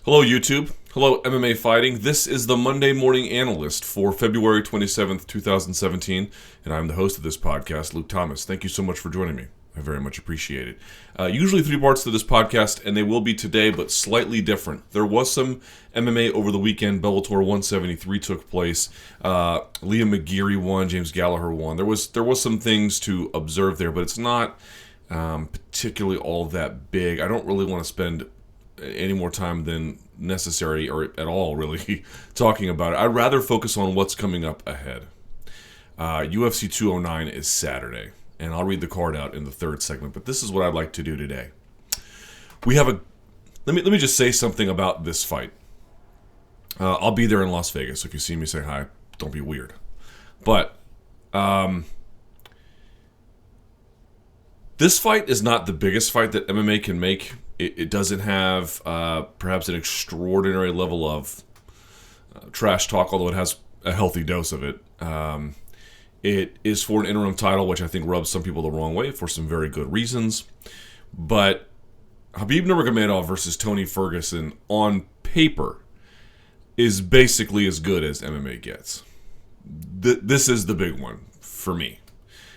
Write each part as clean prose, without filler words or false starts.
Hello, YouTube. Hello, MMA Fighting. This is the Monday Morning Analyst for February 27th, 2017, and I'm the host of this podcast, Luke Thomas. Thank you so much for joining me. I very much appreciate it. Usually 3 parts to this podcast, and they will be today, but slightly different. There was some MMA over the weekend. Bellator 173 took place. Liam McGeary won. James Gallagher won. There was some things to observe there, but it's not particularly all that big. I don't really want to spend any more time than necessary, or at all, really, talking about it. I'd rather focus on what's coming up ahead. UFC 209 is Saturday, and I'll read the card out in the third segment, but this is what I'd like to do today. We have a... Let me just say something about this fight. I'll be there in Las Vegas, so if you see me, say hi. Don't be weird. But, this fight is not the biggest fight that MMA can make. It doesn't have perhaps an extraordinary level of trash talk, although it has a healthy dose of it. It is for an interim title, which I think rubs some people the wrong way for some very good reasons. But Khabib Nurmagomedov versus Tony Ferguson on paper is basically as good as MMA gets. This is the big one for me.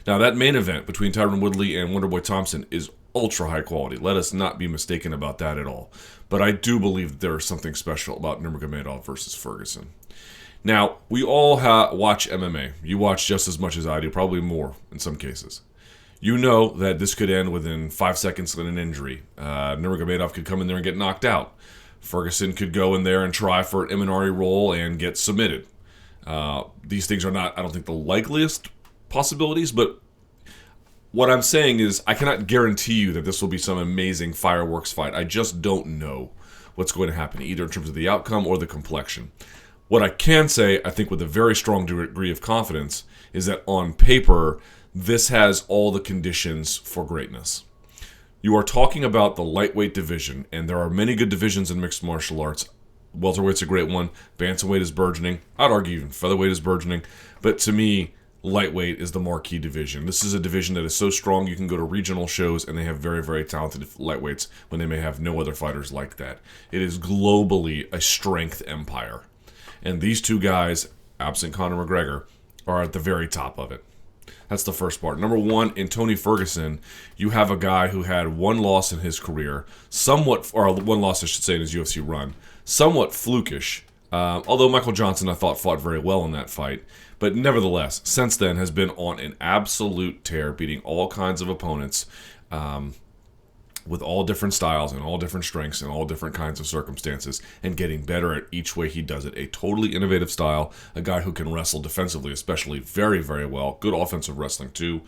Now, that main event between Tyron Woodley and Wonderboy Thompson is ultra high quality. Let us not be mistaken about that at all. But I do believe that there is something special about Nurmagomedov versus Ferguson. Now, we all watch MMA. You watch just as much as I do, probably more in some cases. You know that this could end within 5 seconds of an injury. Nurmagomedov could come in there and get knocked out. Ferguson could go in there and try for an Imanari roll and get submitted. These things are not, I don't think, the likeliest possibilities, but what I'm saying is I cannot guarantee you that this will be some amazing fireworks fight. I just don't know what's going to happen, either in terms of the outcome or the complexion. What I can say, I think with a very strong degree of confidence, is that on paper, this has all the conditions for greatness. You are talking about the lightweight division, and there are many good divisions in mixed martial arts. Welterweight's a great one. Bantamweight is burgeoning. I'd argue even featherweight is burgeoning. But to me, lightweight is the marquee division. This is a division that is so strong you can go to regional shows and they have very, very talented lightweights when they may have no other fighters like that. It is globally a strength empire. And these two guys, absent Conor McGregor, are at the very top of it. That's the first part. Number one, in Tony Ferguson, you have a guy who had one loss in his career, or one loss I should say in his UFC run, somewhat flukish. Although Michael Johnson, I thought, fought very well in that fight. But nevertheless, since then has been on an absolute tear, beating all kinds of opponents with all different styles and all different strengths and all different kinds of circumstances, and getting better at each way he does it. A totally innovative style, a guy who can wrestle defensively especially very, very well. Good offensive wrestling too.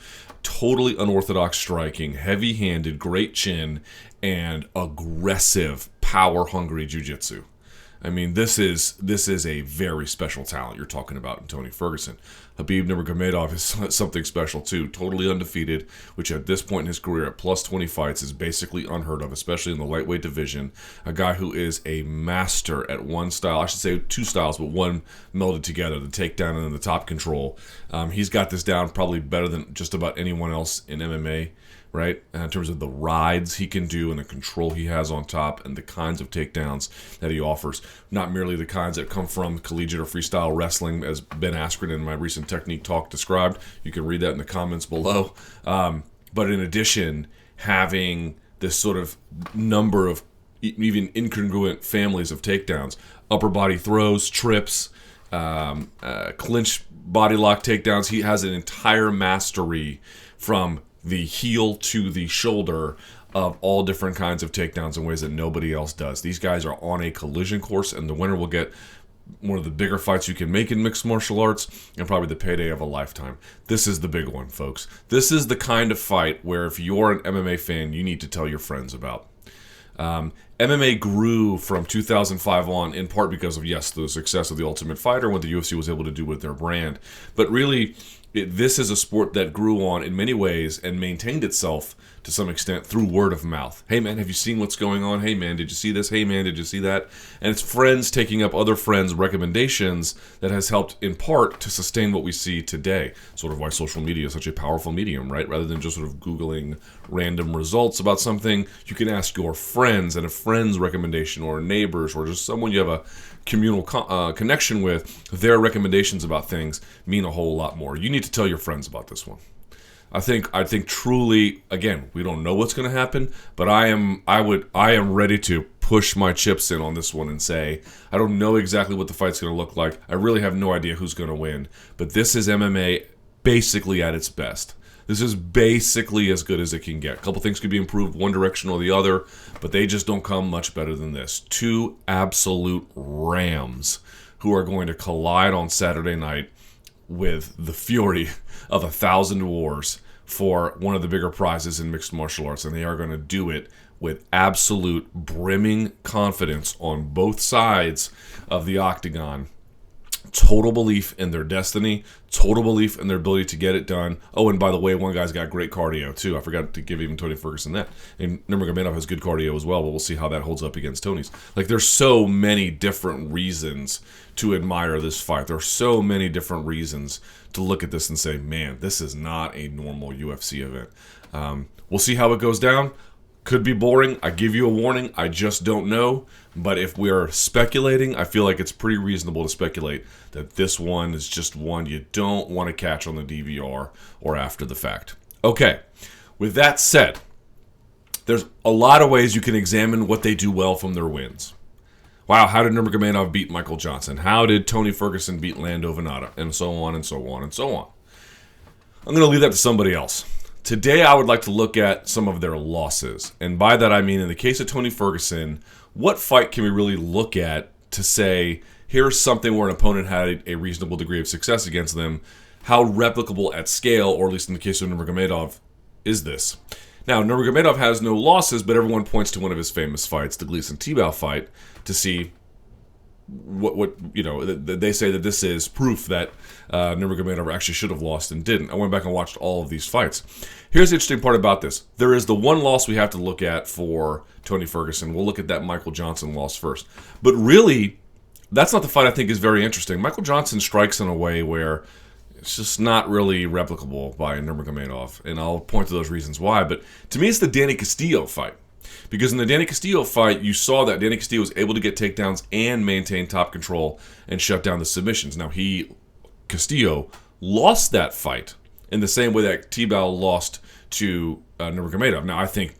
Totally unorthodox striking, heavy-handed, great chin, and aggressive, power-hungry jiu-jitsu. I mean, this is a very special talent you're talking about in Tony Ferguson. Khabib Nurmagomedov is something special too. Totally undefeated, which at this point in his career at plus 20 fights is basically unheard of, especially in the lightweight division. A guy who is a master at one style. I should say 2 styles, but one melded together, the takedown and then the top control. He's got this down probably better than just about anyone else in MMA. Right, in terms of the rides he can do and the control he has on top and the kinds of takedowns that he offers. Not merely the kinds that come from collegiate or freestyle wrestling, as Ben Askren in my recent Technique Talk described. You can read that in the comments below. But in addition, having this sort of number of even incongruent families of takedowns. Upper body throws, trips, clinch body lock takedowns. He has an entire mastery from the heel to the shoulder of all different kinds of takedowns in ways that nobody else does. These guys are on a collision course, and the winner will get one of the bigger fights you can make in mixed martial arts, and probably the payday of a lifetime. This is the big one, folks. This is the kind of fight where if you're an MMA fan, you need to tell your friends about. MMA grew from 2005 on in part because of, yes, the success of The Ultimate Fighter and what the UFC was able to do with their brand. But really, This is a sport that grew on in many ways and maintained itself to some extent through word of mouth. Hey man, have you seen what's going on? Hey man, did you see this? Hey man, did you see that? And it's friends taking up other friends' recommendations that has helped in part to sustain what we see today. Sort of why social media is such a powerful medium, right? Rather than just sort of Googling random results about something, you can ask your friends and a friend's recommendation, or neighbors, or just someone you have a communal connection with. Their recommendations about things mean a whole lot more. You need to tell your friends about this one. I think truly, again, we don't know what's going to happen, but I am ready to push my chips in on this one and say, I don't know exactly what the fight's going to look like. I really have no idea who's going to win, but this is MMA basically at its best. This is basically as good as it can get. A couple things could be improved one direction or the other, but they just don't come much better than this. Two absolute rams who are going to collide on Saturday night with the fury of 1,000 wars for one of the bigger prizes in mixed martial arts, and they are going to do it with absolute brimming confidence on both sides of the octagon. Total belief in their destiny, total belief in their ability to get it done. Oh, and by the way, one guy's got great cardio too. I forgot to give even Tony Ferguson that. And Nurmagomedov has good cardio as well, but we'll see how that holds up against Tony's. Like, there's so many different reasons to admire this fight. There are so many different reasons to look at this and say, man, this is not a normal UFC event. We'll see how it goes down. Could be boring. I give you a warning. I just don't know. But if we are speculating, I feel like it's pretty reasonable to speculate that this one is just one you don't want to catch on the DVR or after the fact. Okay, with that said, there's a lot of ways you can examine what they do well from their wins. Wow, how did Nurmagomedov beat Michael Johnson? How did Tony Ferguson beat Lando Venata? And so on and so on and so on. I'm going to leave that to somebody else. Today, I would like to look at some of their losses. And by that, I mean, in the case of Tony Ferguson, what fight can we really look at to say, here's something where an opponent had a reasonable degree of success against them? How replicable at scale, or at least in the case of Nurmagomedov, is this? Now, Nurmagomedov has no losses, but everyone points to one of his famous fights, the Gleason-Tebow fight, to see what you know. They say that this is proof that Nurmagomedov actually should have lost and didn't. I went back and watched all of these fights. Here's the interesting part about this. There is the one loss we have to look at for Tony Ferguson. We'll look at that Michael Johnson loss first. But really, that's not the fight I think is very interesting. Michael Johnson strikes in a way where it's just not really replicable by Nurmagomedov, and I'll point to those reasons why. But to me, it's the Danny Castillo fight. Because in the Danny Castillo fight, you saw that Danny Castillo was able to get takedowns and maintain top control and shut down the submissions. Now, Castillo, lost that fight in the same way that Tebow lost to Nurmagomedov. Now, I think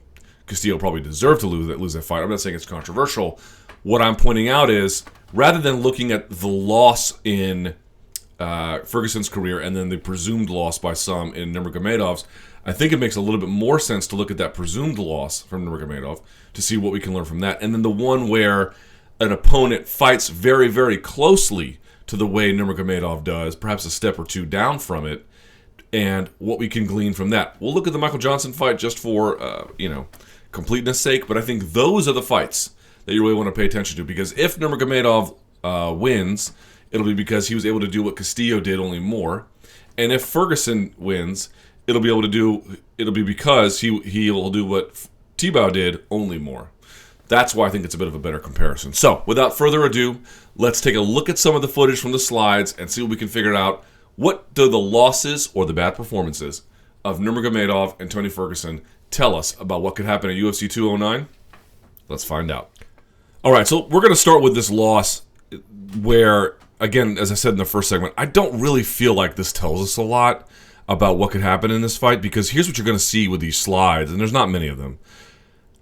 Castillo probably deserved to lose that fight. I'm not saying it's controversial. What I'm pointing out is, rather than looking at the loss in Ferguson's career and then the presumed loss by some in Nurmagomedov's, I think it makes a little bit more sense to look at that presumed loss from Nurmagomedov to see what we can learn from that. And then the one where an opponent fights very, very closely to the way Nurmagomedov does, perhaps a step or two down from it, and what we can glean from that. We'll look at the Michael Johnson fight just for, completeness sake, but I think those are the fights that you really want to pay attention to, because if Nurmagomedov wins, it'll be because he was able to do what Castillo did, only more. And if Ferguson wins, it'll be because he'll do what Tebow did, only more. That's why I think it's a bit of a better comparison. So, without further ado, let's take a look at some of the footage from the slides and see what we can figure out. What do the losses or the bad performances of Nurmagomedov and Tony Ferguson tell us about what could happen at UFC 209? Let's find out. All right, so we're going to start with this loss where, again, as I said in the first segment, I don't really feel like this tells us a lot about what could happen in this fight, because here's what you're going to see with these slides, and there's not many of them.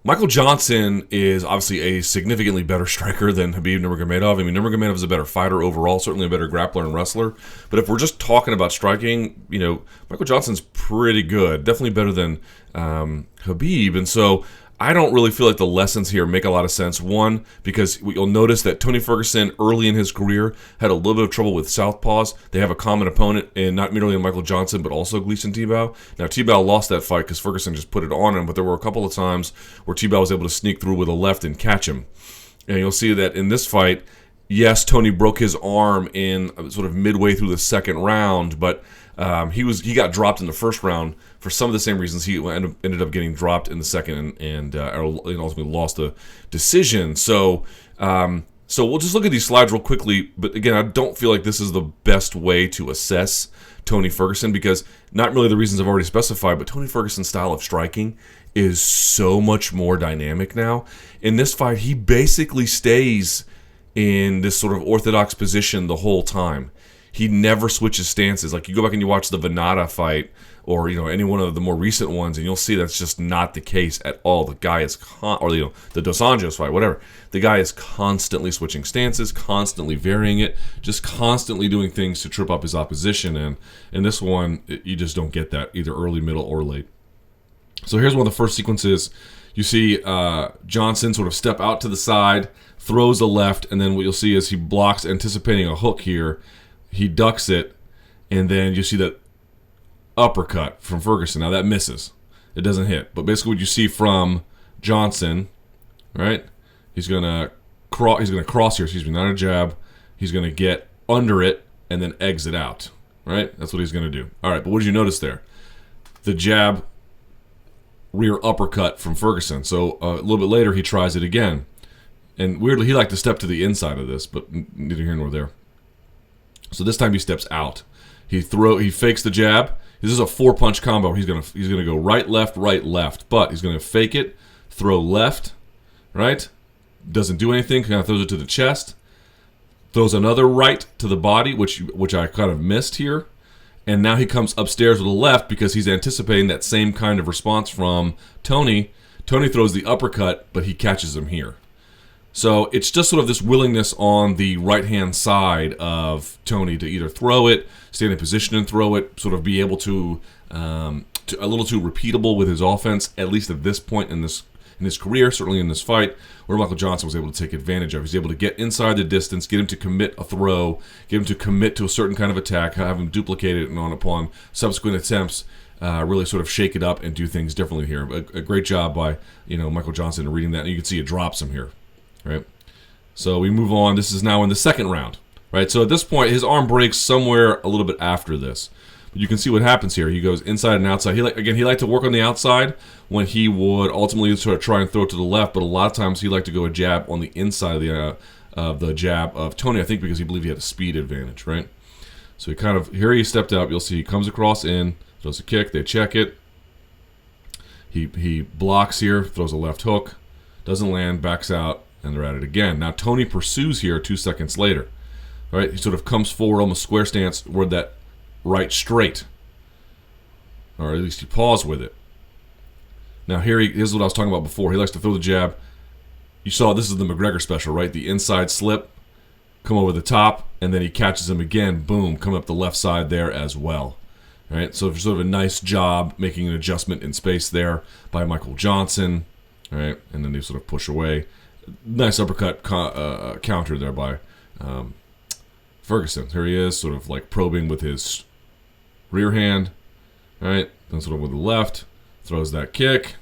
Michael Johnson is obviously a significantly better striker than Khabib Nurmagomedov. I mean, Nurmagomedov is a better fighter overall, certainly a better grappler and wrestler. But if we're just talking about striking, Michael Johnson's pretty good, definitely better than Khabib. And so I don't really feel like the lessons here make a lot of sense. One, because you'll notice that Tony Ferguson, early in his career, had a little bit of trouble with southpaws. They have a common opponent in not merely Michael Johnson, but also Gleason-Tebow. Now, Tebow lost that fight because Ferguson just put it on him, but there were a couple of times where Tebow was able to sneak through with a left and catch him. And you'll see that in this fight, yes, Tony broke his arm in sort of midway through the second round, but he got dropped in the first round for some of the same reasons he ended up getting dropped in the second and ultimately lost the decision. So we'll just look at these slides real quickly. But again, I don't feel like this is the best way to assess Tony Ferguson, because not really the reasons I've already specified, but Tony Ferguson's style of striking is so much more dynamic now. In this fight, he basically stays in this sort of orthodox position the whole time. He never switches stances. Like, you go back and you watch the Venata fight, or any one of the more recent ones, and you'll see that's just not the case at all. The guy is the Dos Anjos fight, whatever. The guy is constantly switching stances, constantly varying it, just constantly doing things to trip up his opposition. And in this one, you just don't get that either early, middle, or late. So here's one of the first sequences. You see Johnson sort of step out to the side, throws a left, and then what you'll see is he blocks, anticipating a hook here. He ducks it, and then you see that uppercut from Ferguson. Now that misses. It doesn't hit. But basically what you see from Johnson, right? He's gonna cross here, not a jab. He's gonna get under it and then exit out. Right? That's what he's gonna do. Alright, but what did you notice there? The jab, rear uppercut from Ferguson. So a little bit later he tries it again. And weirdly, he liked to step to the inside of this, but neither here nor there. So this time he steps out. He fakes the jab. This is a 4-punch combo. He's gonna go right, left, but he's gonna fake it, throw left, right? Doesn't do anything. Kind of throws it to the chest. Throws another right to the body, which I kind of missed here. And now he comes upstairs with a left because he's anticipating that same kind of response from Tony. Tony throws the uppercut, but he catches him here. So it's just sort of this willingness on the right-hand side of Tony to either throw it, stand in position and throw it, sort of be able to a little too repeatable with his offense, at least at this point in his career, certainly in this fight, where Michael Johnson was able to take advantage of. He's able to get inside the distance, get him to commit a throw, get him to commit to a certain kind of attack, have him duplicate it, and upon subsequent attempts, really sort of shake it up and do things differently here. A great job by Michael Johnson in reading that. And you can see it drops him here. Right, so we move on. This is now in the second round. Right, so at this point, his arm breaks somewhere a little bit after this. But you can see what happens here. He goes inside and outside. He liked to work on the outside when he would ultimately sort of try and throw it to the left. But a lot of times he liked to go a jab on the inside of the jab of Tony. I think because he believed he had a speed advantage. Right, so here he stepped out. You'll see he comes across in, throws a kick. They check it. He blocks here, throws a left hook, doesn't land, backs out. And they're at it again. Now Tony pursues here 2 seconds later. Right? He sort of comes forward, almost square stance, toward that right straight. Or at least he paused with it. Now here's what I was talking about before. He likes to throw the jab. You saw this is the McGregor special, right? The inside slip, come over the top, and then he catches him again. Boom, coming up the left side there as well. Right? So sort of a nice job making an adjustment in space there by Michael Johnson. Right? And then they sort of push away. Nice uppercut counter there by Ferguson. Here he is, sort of like probing with his rear hand. Right? Then sort of with the left. Throws that kick.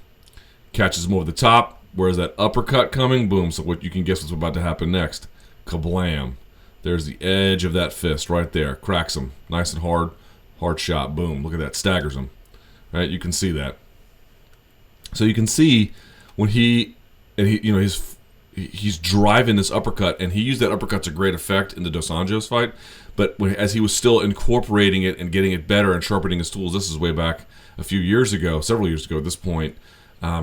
Catches him over the top. Where's that uppercut coming? Boom. So what you can guess what's about to happen next. Kablam. There's the edge of that fist right there. Cracks him. Nice and hard. Hard shot. Boom. Look at that. Staggers him. Right? You can see that. So you can see when he's driving this uppercut, and he used that uppercut to great effect in the Dos Anjos fight. But as he was still incorporating it and getting it better and sharpening his tools, this is way back a few years ago, several years ago at this point,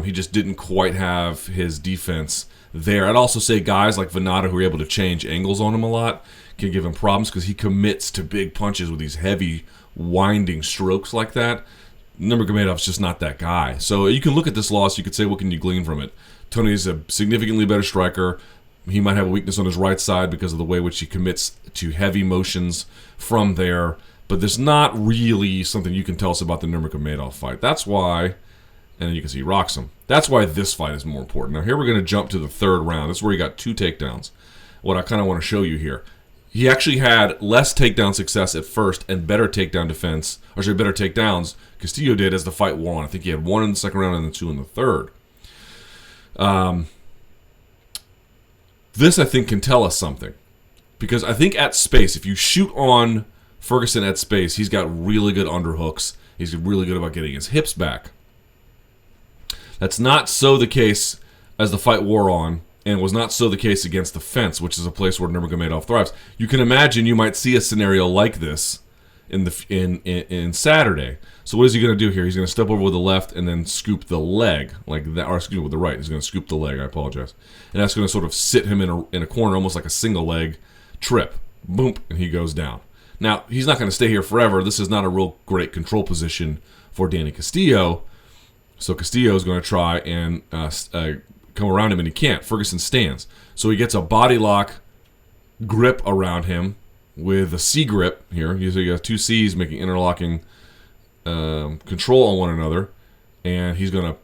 he just didn't quite have his defense there. I'd also say guys like Venata, who are able to change angles on him a lot, can give him problems because he commits to big punches with these heavy, winding strokes like that. Nurmagomedov's just not that guy. So you can look at this loss, you could say, what can you glean from it? Tony's a significantly better striker. He might have a weakness on his right side because of the way which he commits to heavy motions from there. But there's not really something you can tell us about the Nurmagomedov fight. That's why, and then you can see he rocks him. That's why this fight is more important. Now here we're going to jump to the third round. This is where he got 2 takedowns. What I kind of want to show you here. He actually had less takedown success at first and better takedown defense, or sorry, better takedowns. Castillo did as the fight wore on. I think he had 1 in the second round and then 2 in the third. This, I think, can tell us something. Because I think at space, if you shoot on Ferguson at space, he's got really good underhooks. He's really good about getting his hips back. That's not so the case as the fight wore on, and was not so the case against the fence, which is a place where Nurmagomedov thrives. You can imagine you might see a scenario like this in Saturday. So what is he going to do here? He's going to step over with the left and then scoop the leg like that, or excuse me, with the right. He's going to scoop the leg. I apologize, and that's going to sort of sit him in a corner, almost like a single leg trip. Boom, and he goes down. Now he's not going to stay here forever. This is not a real great control position for Danny Castillo. So Castillo is going to try and come around him, and he can't. Ferguson stands. So he gets a body lock grip around him with a C grip here. So you got two C's making interlocking control on one another. And he's going to...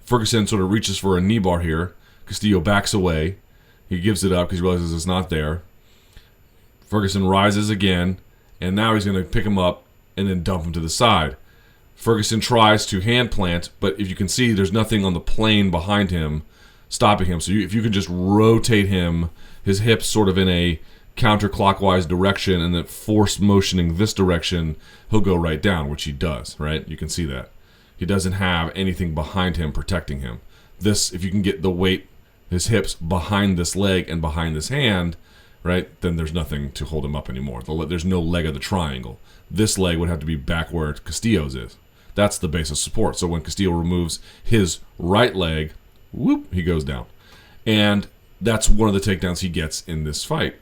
Ferguson sort of reaches for a knee bar here. Castillo backs away. He gives it up because he realizes it's not there. Ferguson rises again, and now he's going to pick him up and then dump him to the side. Ferguson tries to hand plant, but if you can see, there's nothing on the plane behind him stopping him. So if you can just rotate him, his hips sort of in a counterclockwise direction, and then force motioning this direction, he'll go right down, which he does, right? You can see that. He doesn't have anything behind him protecting him. This, if you can get the weight, his hips behind this leg and behind this hand, right, then there's nothing to hold him up anymore. There's no leg of the triangle. This leg would have to be back where Castillo's is. That's the base of support. So when Castillo removes his right leg, whoop, he goes down. And that's one of the takedowns he gets in this fight.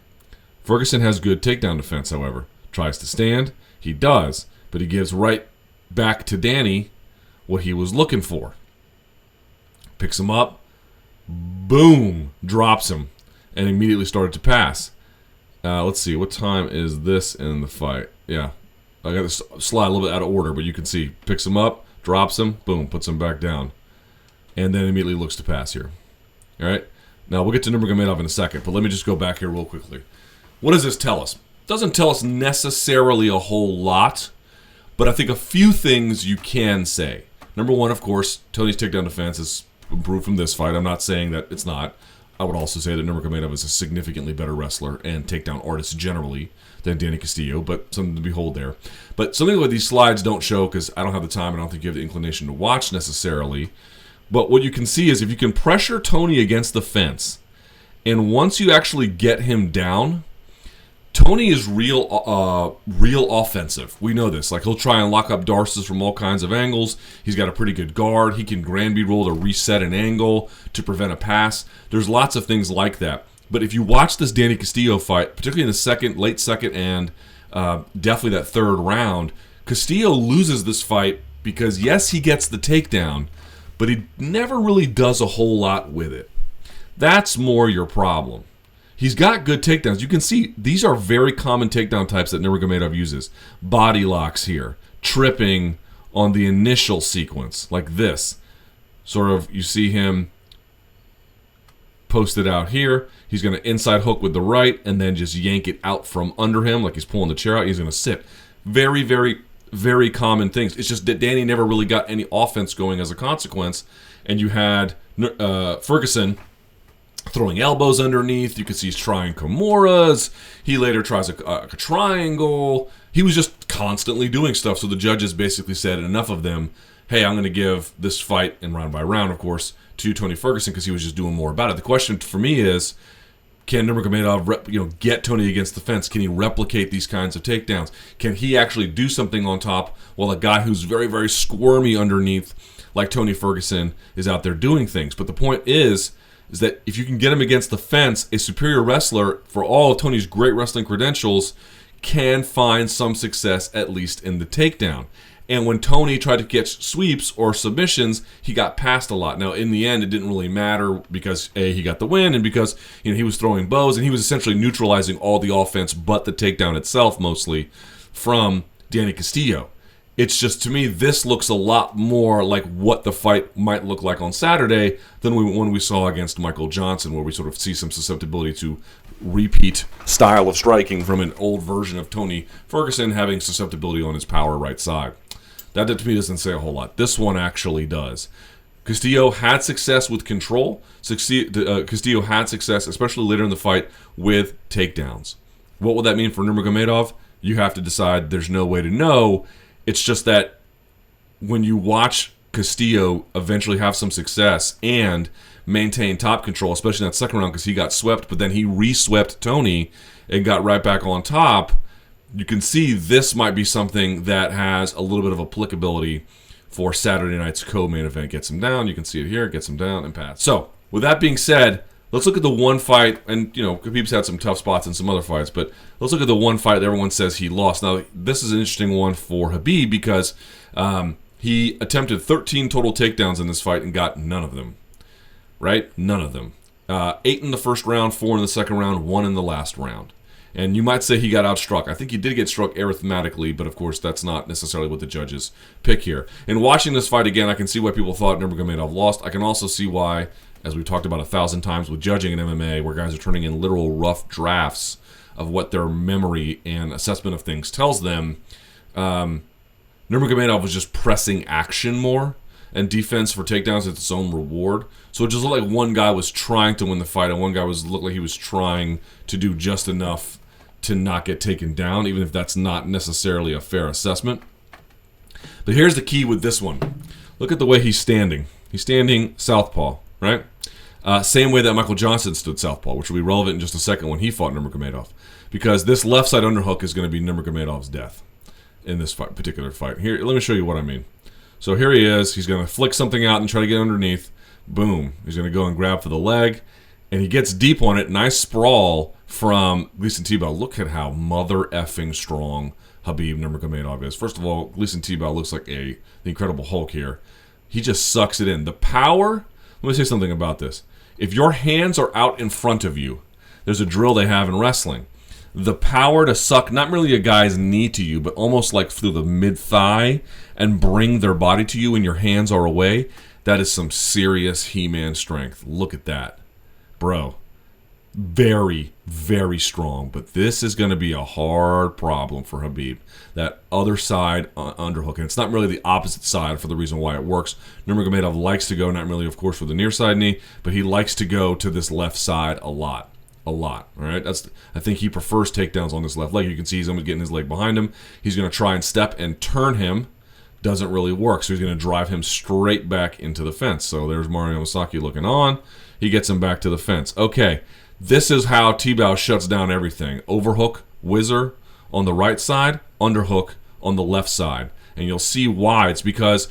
Ferguson has good takedown defense, however. Tries to stand. He does. But he gives right back to Danny what he was looking for. Picks him up. Boom. Drops him. And immediately started to pass. Let's see. What time is this in the fight? Yeah. I got this slide a little bit out of order, but you can see. Picks him up, drops him, boom, puts him back down. And then immediately looks to pass here. All right? Now, we'll get to Nurmagomedov in a second, but let me just go back here real quickly. What does this tell us? It doesn't tell us necessarily a whole lot, but I think a few things you can say. Number one, of course, Tony's takedown defense is improved from this fight. I'm not saying that it's not. I would also say that Nurmagomedov is a significantly better wrestler and takedown artist generally than Danny Castillo, but something to behold there. But something that these slides don't show, because I don't have the time and I don't think you have the inclination to watch necessarily, but what you can see is if you can pressure Tony against the fence, and once you actually get him down, Tony is real offensive. We know this. Like, he'll try and lock up Darces from all kinds of angles. He's got a pretty good guard. He can Granby roll to reset an angle to prevent a pass. There's lots of things like that. But if you watch this Danny Castillo fight, particularly in the late second, and definitely that third round, Castillo loses this fight because, yes, he gets the takedown, but he never really does a whole lot with it. That's more your problem. He's got good takedowns. You can see these are very common takedown types that Nurmagomedov uses. Body locks here, tripping on the initial sequence, like this. Sort of, you see him posted out here. He's going to inside hook with the right and then just yank it out from under him like he's pulling the chair out. He's going to sit. Very, very, very common things. It's just that Danny never really got any offense going as a consequence. And you had Ferguson throwing elbows underneath. You could see he's trying Kimuras. He later tries a triangle. He was just constantly doing stuff. So the judges basically said, enough of them. Hey, I'm going to give this fight, and round by round, of course, to Tony Ferguson because he was just doing more about it. The question for me is, can Nurmagomedov get Tony against the fence? Can he replicate these kinds of takedowns? Can he actually do something on top while a guy who's very, very squirmy underneath, like Tony Ferguson, is out there doing things? But the point is that if you can get him against the fence, a superior wrestler, for all of Tony's great wrestling credentials, can find some success, at least in the takedown. And when Tony tried to catch sweeps or submissions, he got passed a lot. Now, in the end, it didn't really matter because, A, he got the win, and because he was throwing bows, and he was essentially neutralizing all the offense but the takedown itself, mostly, from Danny Castillo. It's just, to me, this looks a lot more like what the fight might look like on Saturday than when we saw against Michael Johnson, where we sort of see some susceptibility to repeat style of striking from an old version of Tony Ferguson having susceptibility on his power right side. That, to me, doesn't say a whole lot. This one actually does. Castillo had success with control. Castillo had success, especially later in the fight, with takedowns. What would that mean for Nurmagomedov? You have to decide. There's no way to know. It's just that when you watch Castillo eventually have some success and maintain top control, especially in that second round because he got swept, but then he re-swept Tony and got right back on top, you can see this might be something that has a little bit of applicability for Saturday night's co-main event. Gets him down. You can see it here. Gets him down and pass. So, with that being said, let's look at the one fight. And, Khabib's had some tough spots in some other fights, but let's look at the one fight that everyone says he lost. Now, this is an interesting one for Khabib because he attempted 13 total takedowns in this fight and got none of them. Right? None of them. 8 in the first round, 4 in the second round, 1 in the last round. And you might say he got outstruck. I think he did get struck arithmetically, but of course that's not necessarily what the judges pick here. In watching this fight again, I can see why people thought Nurmagomedov lost. I can also see why, as we've talked about 1,000 times with judging in MMA, where guys are turning in literal rough drafts of what their memory and assessment of things tells them, Nurmagomedov was just pressing action more, and defense for takedowns is its own reward. So it just looked like one guy was trying to win the fight, and one guy looked like he was trying to do just enough to not get taken down, even if that's not necessarily a fair assessment. But here's the key with this one. Look at the way he's standing. He's standing southpaw, right? Same way that Michael Johnson stood southpaw, which will be relevant in just a second when he fought Nurmagomedov. Because this left side underhook is going to be Nurmagomedov's death in this particular fight. Here, let me show you what I mean. So here he is. He's going to flick something out and try to get underneath. Boom. He's going to go and grab for the leg. And he gets deep on it. Nice sprawl from Gleison Tibau. Look at how mother effing strong Khabib Nurmagomedov is. First of all, Gleison Tibau looks like the Incredible Hulk here. He just sucks it in. The power, let me say something about this. If your hands are out in front of you, there's a drill they have in wrestling. The power to suck not merely a guy's knee to you, but almost like through the mid-thigh and bring their body to you and your hands are away, that is some serious He-Man strength. Look at that. Bro, very, very strong. But this is going to be a hard problem for Khabib. That other side underhook. And it's not really the opposite side for the reason why it works. Nurmagomedov likes to go, not merely, of course, for the near side knee, but he likes to go to this left side a lot. All right? I think he prefers takedowns on this left leg. You can see he's almost getting his leg behind him. He's going to try and step and turn him. Doesn't really work, so he's going to drive him straight back into the fence. So there's Mario Masaki looking on. He gets him back to the fence. Okay, this is how Tibau shuts down everything. Overhook, whizzer on the right side, underhook on the left side. And you'll see why. It's because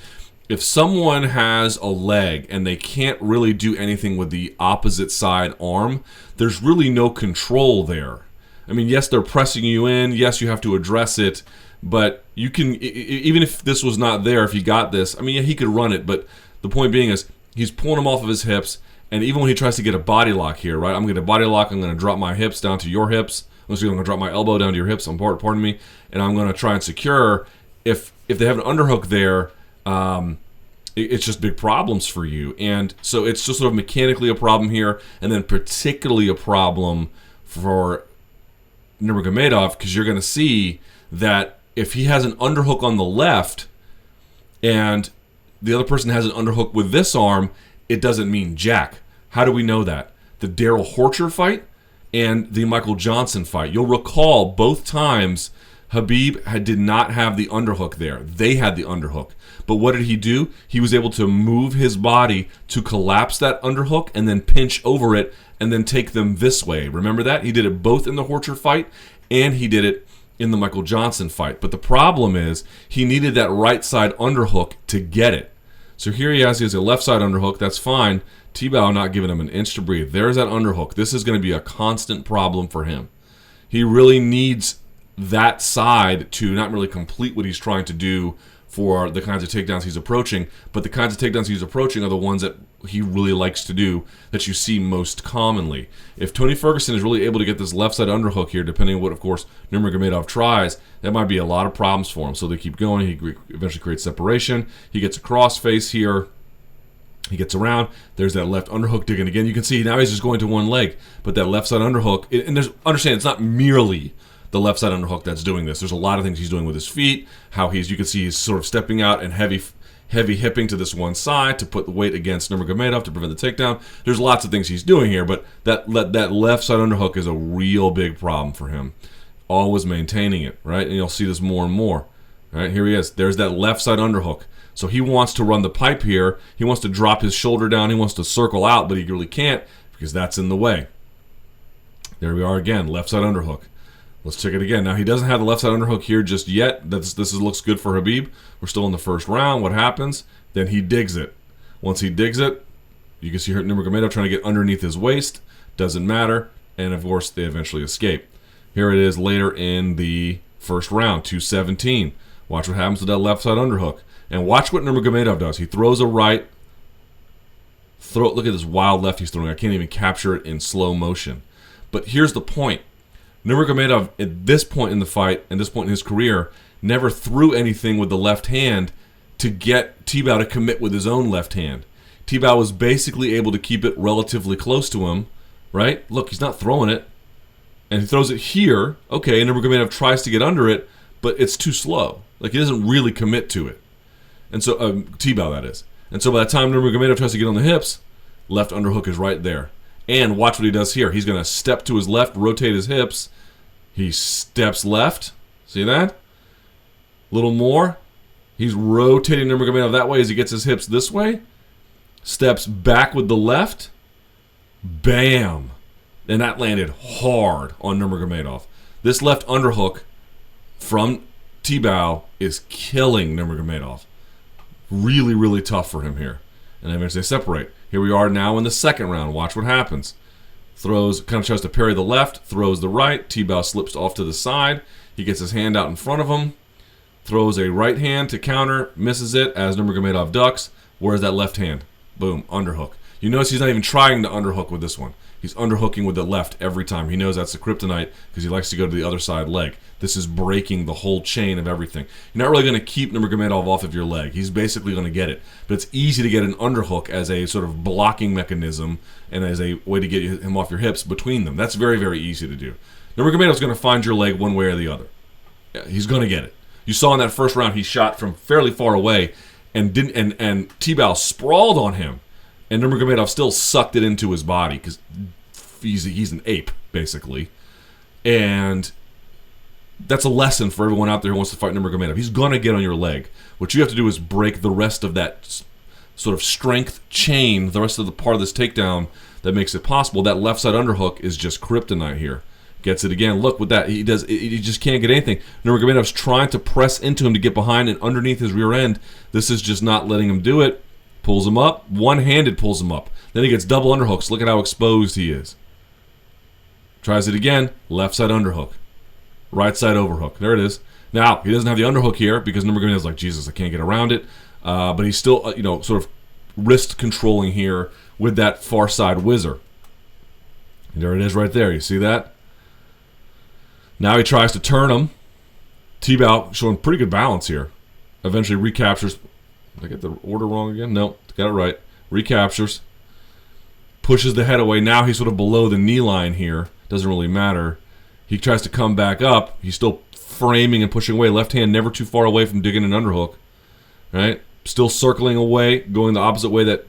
if someone has a leg and they can't really do anything with the opposite side arm, there's really no control there. I mean, yes, they're pressing you in. Yes, you have to address it. But you can, even if this was not there, if he got this, I mean, yeah, he could run it. But the point being is he's pulling him off of his hips. And even when he tries to get a body lock here, right? I'm going to body lock. I'm going to drop my hips down to your hips. I'm going to drop my elbow down to your hips. Pardon me. And I'm going to try and secure. If they have an underhook there, it's just big problems for you. And so it's just sort of mechanically a problem here, and then particularly a problem for Nurmagomedov, because you're going to see that if he has an underhook on the left and the other person has an underhook with this arm, it doesn't mean jack. How do we know that? The Darrell Horcher fight and the Michael Johnson fight. You'll recall both times Khabib did not have the underhook there. They had the underhook. But what did he do? He was able to move his body to collapse that underhook and then pinch over it and then take them this way. Remember that? He did it both in the Horcher fight and he did it in the Michael Johnson fight. But the problem is he needed that right side underhook to get it. So here he has a left side underhook. That's fine. Tibau not giving him an inch to breathe. There's that underhook. This is going to be a constant problem for him. He really needs that side to not really complete what he's trying to do for the kinds of takedowns he's approaching, but the kinds of takedowns he's approaching are the ones that he really likes to do, that you see most commonly. If Tony Ferguson is really able to get this left side underhook here, depending on what, of course, Nurmagomedov tries, that might be a lot of problems for him. So they keep going. He eventually creates separation. He gets a cross face here. He gets around. There's that left underhook digging again. You can see now he's just going to one leg, but that left side underhook, and understand it's not merely the left side underhook that's doing this. There's a lot of things he's doing with his feet. You can see he's sort of stepping out and heavy hipping to this one side to put the weight against Nurmagomedov to prevent the takedown. There's lots of things he's doing here, but that left side underhook is a real big problem for him. Always maintaining it, right? And you'll see this more and more. Right, here he is. There's that left side underhook. So he wants to run the pipe here. He wants to drop his shoulder down. He wants to circle out, but he really can't because that's in the way. There we are again, left side underhook. Let's check it again. Now, he doesn't have the left side underhook here just yet. Looks good for Khabib. We're still in the first round. What happens? Then he digs it. Once he digs it, you can see Nurmagomedov trying to get underneath his waist. Doesn't matter. And, of course, they eventually escape. Here it is later in the first round, 2:17. Watch what happens with that left side underhook. And watch what Nurmagomedov does. He throws a right. Look at this wild left he's throwing. I can't even capture it in slow motion. But here's the point. Nurmagomedov, at this point in the fight, and this point in his career, never threw anything with the left hand to get Tibau to commit with his own left hand. Tibau was basically able to keep it relatively close to him, right? Look, he's not throwing it. And he throws it here. Okay, and Nurmagomedov tries to get under it, but it's too slow. Like, he doesn't really commit to it. And so, Tibau, that is. And so by the time Nurmagomedov tries to get on the hips, left underhook is right there. And watch what he does here. He's going to step to his left, rotate his hips. He steps left. See that? A little more. He's rotating Nurmagomedov that way as he gets his hips this way. Steps back with the left. Bam! And that landed hard on Nurmagomedov. This left underhook from Tibau is killing Nurmagomedov. Really, really tough for him here. And eventually they separate. Here we are now in the second round. Watch what happens. Kind of tries to parry the left, throws the right. Tibau slips off to the side. He gets his hand out in front of him. Throws a right hand to counter, misses it as Nurmagomedov ducks. Where's that left hand? Boom, underhook. You notice he's not even trying to underhook with this one. He's underhooking with the left every time. He knows that's the kryptonite because he likes to go to the other side leg. This is breaking the whole chain of everything. You're not really going to keep Nurmagomedov off of your leg. He's basically going to get it. But it's easy to get an underhook as a sort of blocking mechanism and as a way to get him off your hips between them. That's very, very easy to do. Nurmagomedov's going to find your leg one way or the other. Yeah, he's going to get it. You saw in that first round he shot from fairly far away and Tibau sprawled on him. And Nurmagomedov still sucked it into his body because he's an ape, basically. And that's a lesson for everyone out there who wants to fight Nurmagomedov. He's going to get on your leg. What you have to do is break the rest of that sort of strength chain, the rest of the part of this takedown that makes it possible. That left side underhook is just kryptonite here. Gets it again. Look with that. He just can't get anything. Nurmagomedov's trying to press into him to get behind and underneath his rear end. This is just not letting him do it. Pulls him up. One-handed pulls him up. Then he gets double underhooks. Look at how exposed he is. Tries it again. Left side underhook. Right side overhook. There it is. Now, he doesn't have the underhook here because Nurmagomedov's like, Jesus, I can't get around it. But he's still, sort of wrist controlling here with that far side whizzer. And there it is right there. You see that? Now he tries to turn him. Tibau showing pretty good balance here. Eventually recaptures. Did I get the order wrong again? No, got it right. Recaptures. Pushes the head away. Now he's sort of below the knee line here. Doesn't really matter. He tries to come back up. He's still framing and pushing away. Left hand never too far away from digging an underhook. Right? Still circling away, going the opposite way that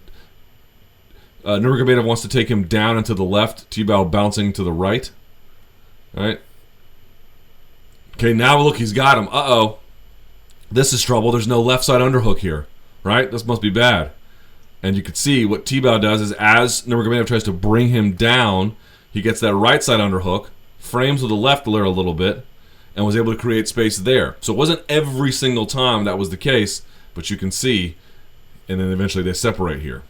Nurmagomedov wants to take him down and to the left. Tibau bouncing to the right. Right? Okay, now look, he's got him. Uh-oh. This is trouble. There's no left side underhook here. Right? This must be bad. And you can see what Tibau does is as Nurmagomedov tries to bring him down, he gets that right side underhook, frames with the left there a little bit, and was able to create space there. So it wasn't every single time that was the case, but you can see, and then eventually they separate here.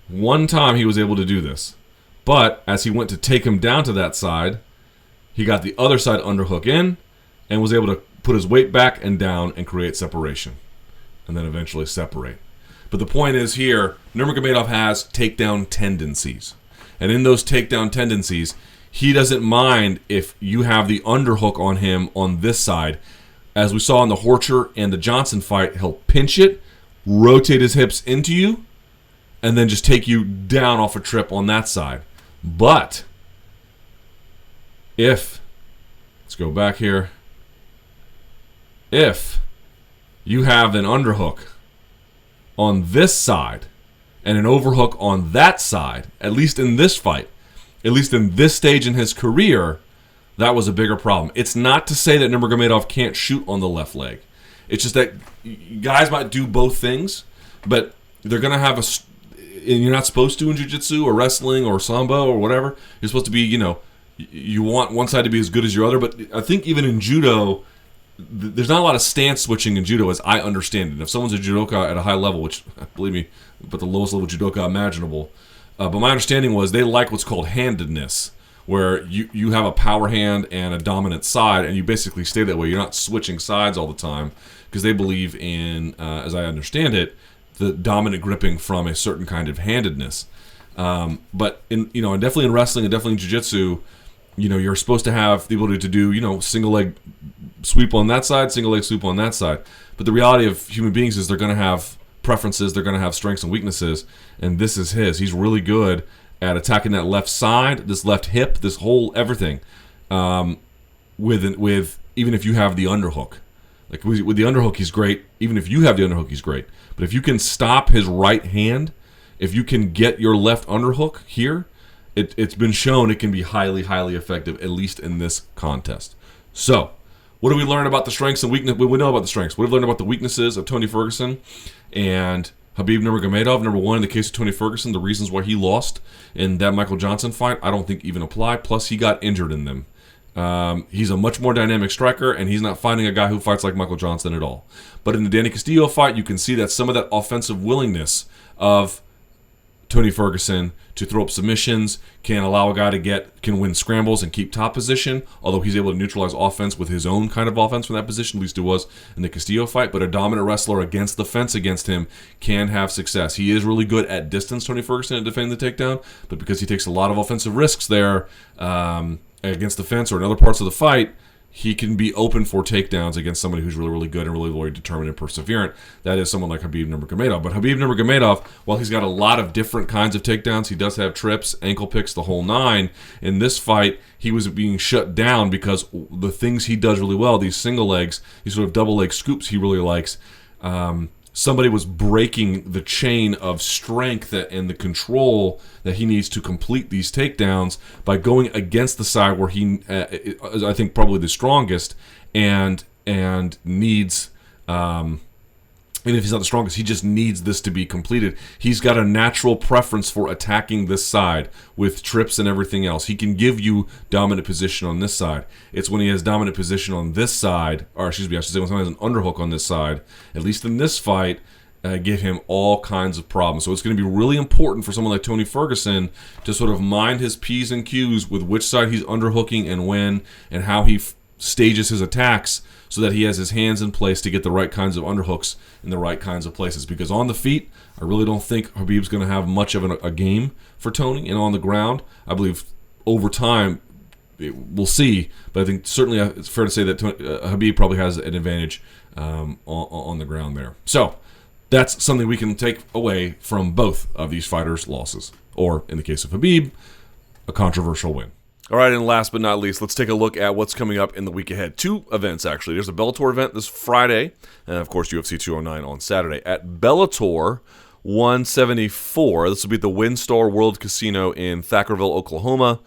One time he was able to do this. But as he went to take him down to that side, he got the other side underhook in and was able to put his weight back and down and create separation. And then eventually separate. But the point is here, Nurmagomedov has takedown tendencies. And in those takedown tendencies, he doesn't mind if you have the underhook on him on this side. As we saw in the Horcher and the Johnson fight, he'll pinch it, rotate his hips into you, and then just take you down off a trip on that side. But if, let's go back here, if you have an underhook on this side and an overhook on that side, at least in this fight, at least in this stage in his career, that was a bigger problem. It's not to say that Nurmagomedov can't shoot on the left leg. It's just that guys might do both things, but they're going to have and you're not supposed to in jiu-jitsu or wrestling or sambo or whatever. You're supposed to be, you want one side to be as good as your other. But I think even in judo, there's not a lot of stance switching in judo as I understand it. And if someone's a judoka at a high level, which, believe me, but the lowest level judoka imaginable, but my understanding was they like what's called handedness, where you have a power hand and a dominant side, and you basically stay that way. You're not switching sides all the time because they believe in, as I understand it, the dominant gripping from a certain kind of handedness. But and definitely in wrestling and definitely in jiu-jitsu, you're supposed to have the ability to do, single leg sweep on that side, single leg sweep on that side. But the reality of human beings is they're going to have preferences, they're going to have strengths and weaknesses, and this is his. He's really good at attacking that left side, this left hip, this whole everything, with even if you have the underhook. Like with the underhook, he's great. Even if you have the underhook, he's great. But if you can stop his right hand, if you can get your left underhook here, it's been shown it can be highly, highly effective, at least in this contest. So, what do we learn about the strengths and weaknesses? We know about the strengths. What have we learned about the weaknesses of Tony Ferguson and Khabib Nurmagomedov? Number one, in the case of Tony Ferguson, the reasons why he lost in that Michael Johnson fight, I don't think even apply. Plus, he got injured in them. He's a much more dynamic striker, and he's not fighting a guy who fights like Michael Johnson at all. But in the Danny Castillo fight, you can see that some of that offensive willingness of Tony Ferguson to throw up submissions can allow a guy can win scrambles and keep top position, although he's able to neutralize offense with his own kind of offense from that position, at least it was in the Castillo fight. But a dominant wrestler against the fence against him can have success. He is really good at distance, Tony Ferguson, at defending the takedown, but because he takes a lot of offensive risks there against the fence or in other parts of the fight, he can be open for takedowns against somebody who's really, really good and really, really determined and perseverant. That is someone like Khabib Nurmagomedov. But Khabib Nurmagomedov, while he's got a lot of different kinds of takedowns, he does have trips, ankle picks, the whole nine. In this fight, he was being shut down because the things he does really well, these single legs, these sort of double leg scoops he really likes, somebody was breaking the chain of strength and the control that he needs to complete these takedowns by going against the side where he, I think, probably the strongest and needs, even if he's not the strongest, he just needs this to be completed. He's got a natural preference for attacking this side with trips and everything else. He can give you dominant position on this side. It's when he has dominant position on this side, or excuse me, I should say when someone has an underhook on this side, at least in this fight, give him all kinds of problems. So it's going to be really important for someone like Tony Ferguson to sort of mind his P's and Q's with which side he's underhooking and when and how he stages his attacks, so that he has his hands in place to get the right kinds of underhooks in the right kinds of places. Because on the feet, I really don't think Khabib's going to have much of a game for Tony. And on the ground, I believe over time, we'll see. But I think certainly it's fair to say that Khabib probably has an advantage on the ground there. So that's something we can take away from both of these fighters' losses. Or, in the case of Khabib, a controversial win. All right, and last but not least, let's take a look at what's coming up in the week ahead. Two events, actually. There's a Bellator event this Friday, and, of course, UFC 209 on Saturday. At Bellator 174, this will be at the WinStar World Casino in Thackerville, Oklahoma.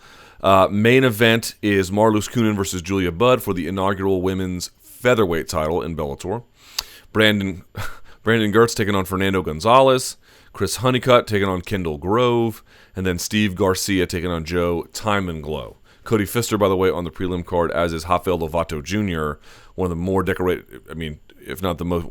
Main event is Marloes Coenen versus Julia Budd for the inaugural women's featherweight title in Bellator. Brandon Gertz taking on Fernando Gonzalez. Chris Honeycutt taking on Kendall Grove, and then Steve Garcia taking on Joe Timenglow. Cody Pfister, by the way, on the prelim card, as is Rafael Lovato Jr., one of the more decorated, if not the most,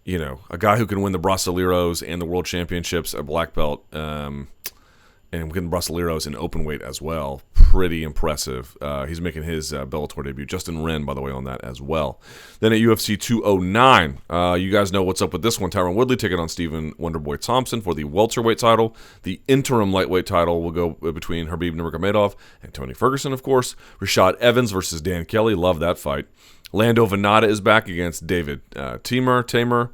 a guy who can win the Brasileiros and the World Championships at black belt, and win Brasileiros in open weight as well. Pretty impressive. He's making his Bellator debut. Justin Wren, by the way, on that as well. Then at UFC 209, you guys know what's up with this one. Tyron Woodley taking on Stephen Wonderboy Thompson for the welterweight title. The interim lightweight title will go between Khabib Nurmagomedov and Tony Ferguson, of course. Rashad Evans versus Dan Kelly. Love that fight. Lando Venata is back against David Tamer.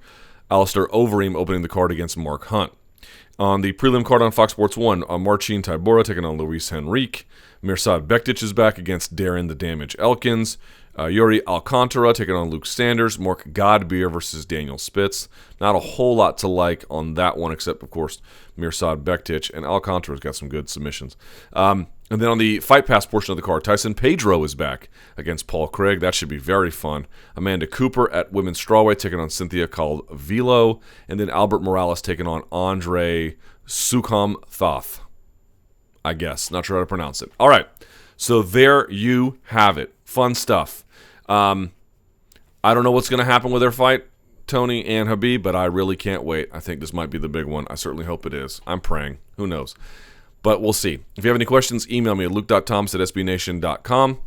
Alistair Overeem opening the card against Mark Hunt. On the prelim card on Fox Sports 1, Marcin Tybura taking on Luis Henrique. Mirsad Bektic is back against Darren the Damage Elkins. Yuri Alcantara taking on Luke Sanders. Mark Godbeer versus Daniel Spitz. Not a whole lot to like on that one, except, of course, Mirsad Bektic. And Alcantara's got some good submissions. And then on the Fight Pass portion of the card, Tyson Pedro is back against Paul Craig. That should be very fun. Amanda Cooper at women's strawweight taking on Cynthia Calvillo. And then Albert Morales taking on Andre Sukham Thoth. I guess. Not sure how to pronounce it. All right. So there you have it. Fun stuff. I don't know what's going to happen with their fight, Tony and Khabib, but I really can't wait. I think this might be the big one. I certainly hope it is. I'm praying. Who knows? But we'll see. If you have any questions, email me at luke.thomas@sbnation.com.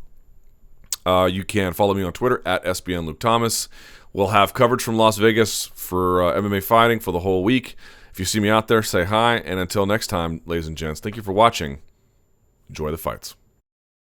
You can follow me on Twitter at SBNLukeThomas. We'll have coverage from Las Vegas for MMA fighting for the whole week. If you see me out there, say hi. And until next time, ladies and gents, thank you for watching. Enjoy the fights.